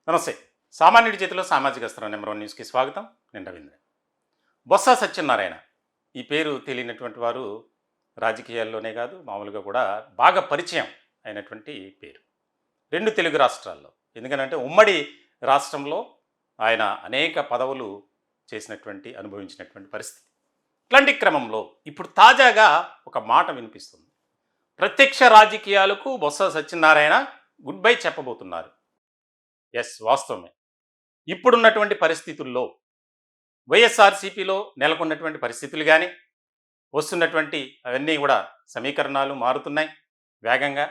నమస్తే. సామాన్యుడి చేతిలో సామాజిక అస్త్రం నెంబర్ 1 న్యూస్కి స్వాగతం. నేను రవీంద్ర. బొత్స సత్యనారాయణ ఈ పేరు తెలియనటువంటి వారు రాజకీయాల్లోనే కాదు మామూలుగా కూడా బాగా పరిచయం అయినటువంటి పేరు 2 తెలుగు రాష్ట్రాల్లో. ఎందుకనంటే ఉమ్మడి రాష్ట్రంలో ఆయన అనేక పదవులు అనుభవించినటువంటి పరిస్థితి. ఇట్లాంటి క్రమంలో ఇప్పుడు తాజాగా ఒక మాట వినిపిస్తుంది. ప్రత్యక్ష రాజకీయాలకు బొత్స సత్యనారాయణ గుడ్ బై చెప్పబోతున్నారు. ఎస్, వాస్తవమే. ఇప్పుడున్నటువంటి పరిస్థితుల్లో వైఎస్ఆర్సీపీలో నెలకొన్నటువంటి పరిస్థితులు కానీ వస్తున్నటువంటి అవన్నీ కూడా సమీకరణాలు మారుతున్నాయి వేగంగా.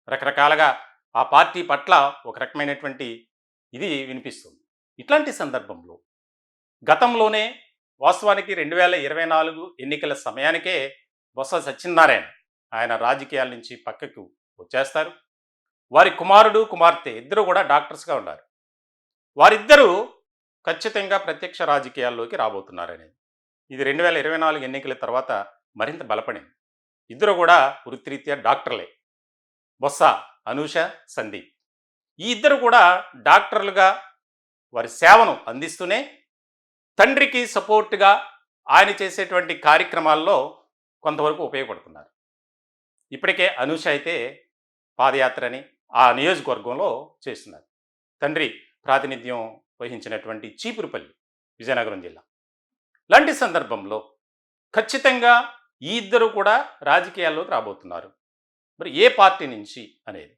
రకరకాలుగా ఆ పార్టీ పట్ల ఒక రకమైనటువంటి ఇది వినిపిస్తుంది. ఇట్లాంటి సందర్భంలో గతంలోనే వాస్తవానికి 2024 ఎన్నికల సమయానికే బొత్స సత్యనారాయణ ఆయన రాజకీయాల నుంచి పక్కకు వచ్చేస్తారు. వారి కుమారుడు కుమార్తె ఇద్దరు కూడా డాక్టర్స్గా ఉన్నారు. వారిద్దరూ ఖచ్చితంగా ప్రత్యక్ష రాజకీయాల్లోకి రాబోతున్నారనేది ఇది 2024 ఎన్నికల తర్వాత మరింత బలపడింది. ఇద్దరు కూడా వృత్తిరీత్యా డాక్టర్లే. బొత్స అనూష, సందీప్. ఈ ఇద్దరు కూడా డాక్టర్లుగా వారి సేవను అందిస్తూనే తండ్రికి సపోర్ట్గా ఆయన చేసేటువంటి కార్యక్రమాల్లో కొంతవరకు ఉపయోగపడుతున్నారు. ఇప్పటికే అనూష అయితే పాదయాత్రని ఆ నియోజకవర్గంలో చేస్తున్నారు. తండ్రి ప్రాతినిధ్యం వహించినటువంటి చీపురుపల్లి, విజయనగరం జిల్లా. లాంటి సందర్భంలో ఖచ్చితంగా ఈ ఇద్దరు కూడా రాజకీయాల్లోకి రాబోతున్నారు. మరి ఏ పార్టీ నుంచి అనేది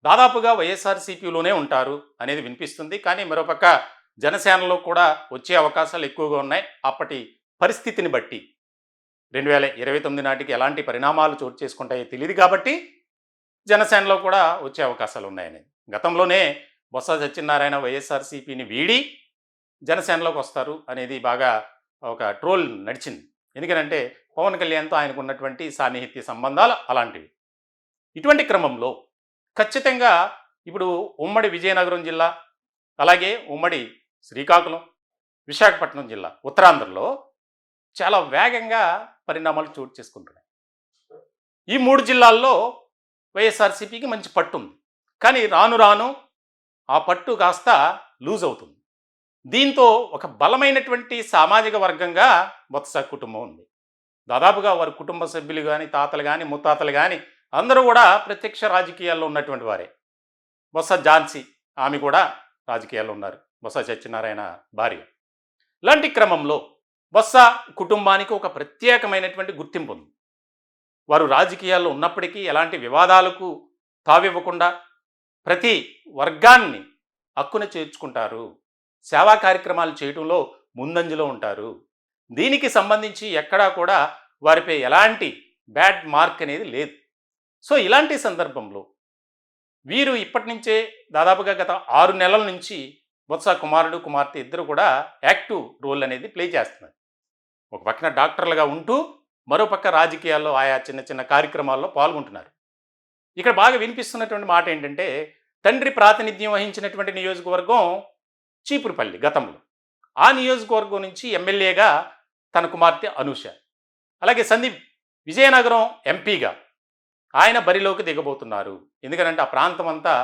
దాదాపుగా వైఎస్ఆర్సీపీలోనే ఉంటారు అనేది వినిపిస్తుంది. కానీ మరోపక్క జనసేనలో కూడా వచ్చే అవకాశాలు ఎక్కువగా ఉన్నాయి. అప్పటి పరిస్థితిని బట్టి 2029 నాటికి ఎలాంటి పరిణామాలు చోటు చేసుకుంటాయో తెలియదు కాబట్టి జనసేనలో కూడా వచ్చే అవకాశాలు ఉన్నాయనేది. గతంలోనే బొత్స సత్యనారాయణ వైఎస్ఆర్సీపీని వీడి జనసేనలోకి వస్తారు అనేది బాగా ఒక ట్రోల్ నడిచింది. ఎందుకంటే పవన్ కళ్యాణ్తో ఆయనకు ఉన్నటువంటి సాన్నిహిత్య సంబంధాలు అలాంటివి. ఇటువంటి క్రమంలో ఖచ్చితంగా ఇప్పుడు ఉమ్మడి విజయనగరం జిల్లా, అలాగే ఉమ్మడి శ్రీకాకుళం, విశాఖపట్నం జిల్లా, ఉత్తరాంధ్రలో చాలా వేగంగా పరిణామాలు చోటు చేసుకుంటున్నాయి. ఈ 3 జిల్లాల్లో వైఎస్ఆర్సీపీకి మంచి పట్టు ఉంది. కానీ రాను రాను ఆ పట్టు కాస్త లూజ్ అవుతుంది. దీంతో ఒక బలమైనటువంటి సామాజిక వర్గంగా బొత్స కుటుంబం ఉంది. దాదాపుగా వారి కుటుంబ సభ్యులు కానీ, తాతలు కానీ, ముత్తాతలు కానీ అందరూ కూడా ప్రత్యక్ష రాజకీయాల్లో ఉన్నటువంటి వారే. బొత్స ఝాన్సీ ఆమె కూడా రాజకీయాల్లో ఉన్నారు, బొత్స సత్యనారాయణ భార్య. ఇలాంటి క్రమంలో బొత్స కుటుంబానికి ఒక ప్రత్యేకమైనటువంటి గుర్తింపు ఉంది. వారు రాజకీయాల్లో ఉన్నప్పటికీ ఎలాంటి వివాదాలకు తావివ్వకుండా ప్రతి వర్గాన్ని హక్కున చేర్చుకుంటారు. సేవా కార్యక్రమాలు చేయడంలో ముందంజలో ఉంటారు. దీనికి సంబంధించి ఎక్కడా కూడా వారిపై ఎలాంటి బ్యాడ్ మార్క్ అనేది లేదు. సో ఇలాంటి సందర్భంలో వీరు ఇప్పటి నుంచే దాదాపుగా గత 6 నెలల నుంచి బొత్స కుమారుడు కుమార్తె ఇద్దరు కూడా యాక్టివ్ రోల్ అనేది ప్లే చేస్తున్నారు. ఒక పక్కన డాక్టర్లుగా ఉంటూ మరోపక్క రాజకీయాల్లో ఆయా చిన్న చిన్న కార్యక్రమాల్లో పాల్గొంటున్నారు. ఇక్కడ బాగా వినిపిస్తున్నటువంటి మాట ఏంటంటే తండ్రి ప్రాతినిధ్యం వహించినటువంటి నియోజకవర్గం చీపురుపల్లి గతంలో. ఆ నియోజకవర్గం నుంచి ఎమ్మెల్యేగా తన కుమార్తె అనూష, అలాగే సందీప్ విజయనగరం ఎంపీగా ఆయన బరిలోకి దిగబోతున్నారు. ఎందుకంటే ఆ ప్రాంతం అంతా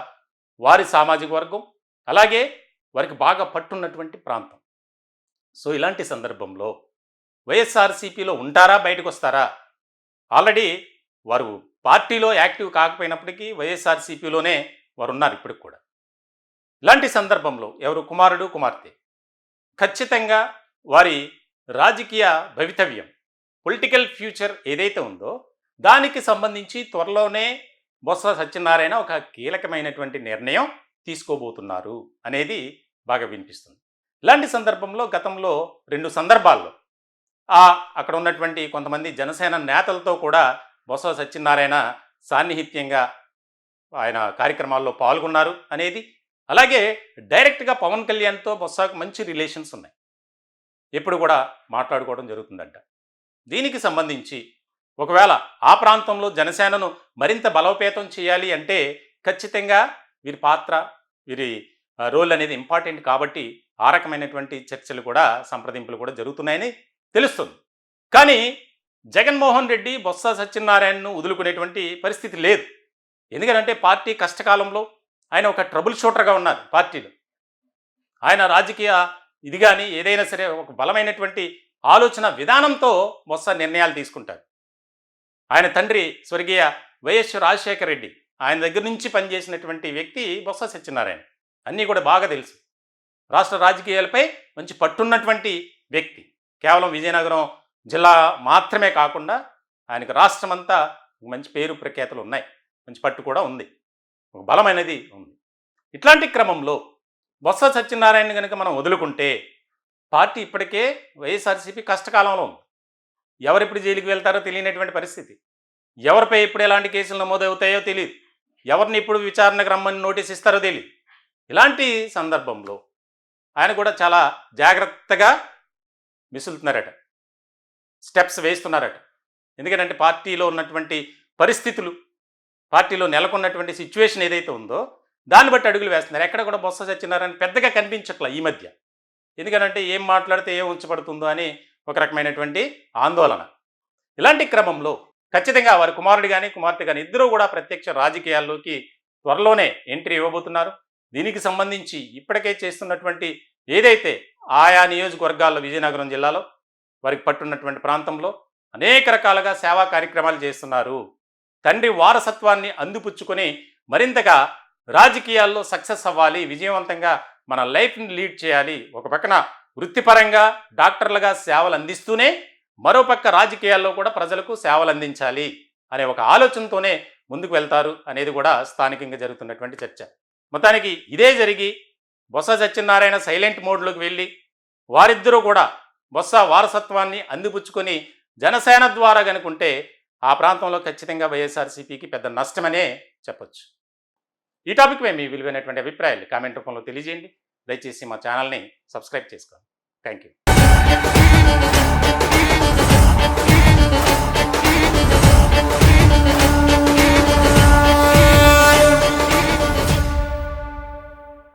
వారి సామాజిక వర్గం, అలాగే వారికి బాగా పట్టున్నటువంటి ప్రాంతం. సో ఇలాంటి సందర్భంలో వైఎస్ఆర్సీపీలో ఉంటారా, బయటకు వస్తారా? ఆల్రెడీ వారు పార్టీలో యాక్టివ్ కాకపోయినప్పటికీ వైఎస్ఆర్సీపీలోనే వారు ఉన్నారు ఇప్పటికి కూడా. ఇలాంటి సందర్భంలో ఎవరు కుమారుడు కుమార్తె ఖచ్చితంగా వారి రాజకీయ భవితవ్యం, పొలిటికల్ ఫ్యూచర్ ఏదైతే ఉందో దానికి సంబంధించి త్వరలోనే బొత్స సత్యనారాయణ ఒక కీలకమైనటువంటి నిర్ణయం తీసుకోబోతున్నారు అనేది బాగా వినిపిస్తుంది. ఇలాంటి సందర్భంలో గతంలో 2 సందర్భాల్లో అక్కడ ఉన్నటువంటి కొంతమంది జనసేన నేతలతో కూడా బొత్స సత్యనారాయణ సాన్నిహిత్యంగా ఆయన కార్యక్రమాల్లో పాల్గొన్నారు అనేది, అలాగే డైరెక్ట్గా పవన్ కళ్యాణ్తో బొత్సకు మంచి రిలేషన్స్ ఉన్నాయి. ఎప్పుడు కూడా మాట్లాడుకోవడం జరుగుతుందంట. దీనికి సంబంధించి ఒకవేళ ఆ ప్రాంతంలో జనసేనను మరింత బలోపేతం చేయాలి అంటే ఖచ్చితంగా వీరి పాత్ర, వీరి రోల్ అనేది ఇంపార్టెంట్. కాబట్టి ఆ రకమైనటువంటి చర్చలు కూడా, సంప్రదింపులు కూడా జరుగుతున్నాయని తెలుస్తుంది. కానీ జగన్మోహన్ రెడ్డి బొత్స సత్యనారాయణను వదులుకునేటువంటి పరిస్థితి లేదు. ఎందుకంటే పార్టీ కష్టకాలంలో ఆయన ఒక ట్రబుల్ షూటర్గా ఉన్నారు పార్టీలో. ఆయన రాజకీయ ఇది కానీ ఏదైనా సరే ఒక బలమైనటువంటి ఆలోచన విధానంతో బొత్స నిర్ణయాలు తీసుకుంటారు. ఆయన తండ్రి స్వర్గీయ వైఎస్ రాజశేఖర రెడ్డి ఆయన దగ్గర నుంచి పనిచేసినటువంటి వ్యక్తి బొత్స సత్యనారాయణ. అన్నీ కూడా బాగా తెలుసు. రాష్ట్ర రాజకీయాలపై మంచి పట్టున్నటువంటి వ్యక్తి. కేవలం విజయనగరం జిల్లా మాత్రమే కాకుండా ఆయనకు రాష్ట్రమంతా మంచి పేరు ప్రఖ్యాతులు ఉన్నాయి. మంచి పట్టు కూడా ఉంది. ఒక బలమైనది ఉంది. ఇట్లాంటి క్రమంలో బొత్స సత్యనారాయణ కనుక మనం వదులుకుంటే పార్టీ ఇప్పటికే వైఎస్ఆర్సీపీ కష్టకాలంలో ఉంది. ఎవరెప్పుడు జైలుకి వెళ్తారో తెలియనటువంటి పరిస్థితి. ఎవరిపై ఇప్పుడు ఎలాంటి కేసులు నమోదవుతాయో తెలియదు. ఎవరిని ఇప్పుడు విచారణకు రమ్మని నోటీస్ ఇస్తారో తెలియదు. ఇలాంటి సందర్భంలో ఆయన కూడా చాలా జాగ్రత్తగా మిసులుతున్నారట, స్టెప్స్ వేస్తున్నారట. ఎందుకంటే పార్టీలో ఉన్నటువంటి పరిస్థితులు, పార్టీలో నెలకొన్నటువంటి సిచ్యువేషన్ ఏదైతే ఉందో దాన్ని బట్టి అడుగులు వేస్తున్నారు. ఎక్కడ కూడా బొత్స సత్యనారాయణ పెద్దగా కనిపించట్లా ఈ మధ్య. ఎందుకంటే ఏం మాట్లాడితే ఏం ఉంచబడుతుందో అని ఒక రకమైనటువంటి ఆందోళన. ఇలాంటి క్రమంలో ఖచ్చితంగా వారి కుమారుడు కానీ కుమార్తె కానీ ఇద్దరూ కూడా ప్రత్యక్ష రాజకీయాల్లోకి త్వరలోనే ఎంట్రీ ఇవ్వబోతున్నారు. దీనికి సంబంధించి ఇప్పటికే చేస్తున్నటువంటి ఏదైతే ఆయా నియోజకవర్గాల్లో విజయనగరం జిల్లాలో వారికి పట్టున్నటువంటి ప్రాంతంలో అనేక రకాలుగా సేవా కార్యక్రమాలు చేస్తున్నారు. తండ్రి వారసత్వాన్ని అందిపుచ్చుకొని మరింతగా రాజకీయాల్లో సక్సెస్ అవ్వాలి, విజయవంతంగా మన లైఫ్ని లీడ్ చేయాలి. ఒక పక్కన వృత్తిపరంగా డాక్టర్లుగా సేవలు అందిస్తూనే మరోపక్క రాజకీయాల్లో కూడా ప్రజలకు సేవలు అందించాలి అనే ఒక ఆలోచనతోనే ముందుకు వెళ్తారు అనేది కూడా స్థానికంగా జరుగుతున్నటువంటి చర్చ. మొత్తానికి ఇదే జరిగి బొత్స సత్యనారాయణ సైలెంట్ మోడ్లోకి వెళ్ళి వారిద్దరూ కూడా బొత్స వారసత్వాన్ని అందిపుచ్చుకొని జనసేన ద్వారా కనుకుంటే ఆ ప్రాంతంలో ఖచ్చితంగా వైఎస్ఆర్సీపీకి పెద్ద నష్టమనే చెప్పొచ్చు. ఈ టాపిక్పై మీ విలువైనటువంటి అభిప్రాయాలు కామెంట్ రూపంలో తెలియజేయండి. దయచేసి మా ఛానల్ని సబ్స్క్రైబ్ చేసుకోండి. Thank you.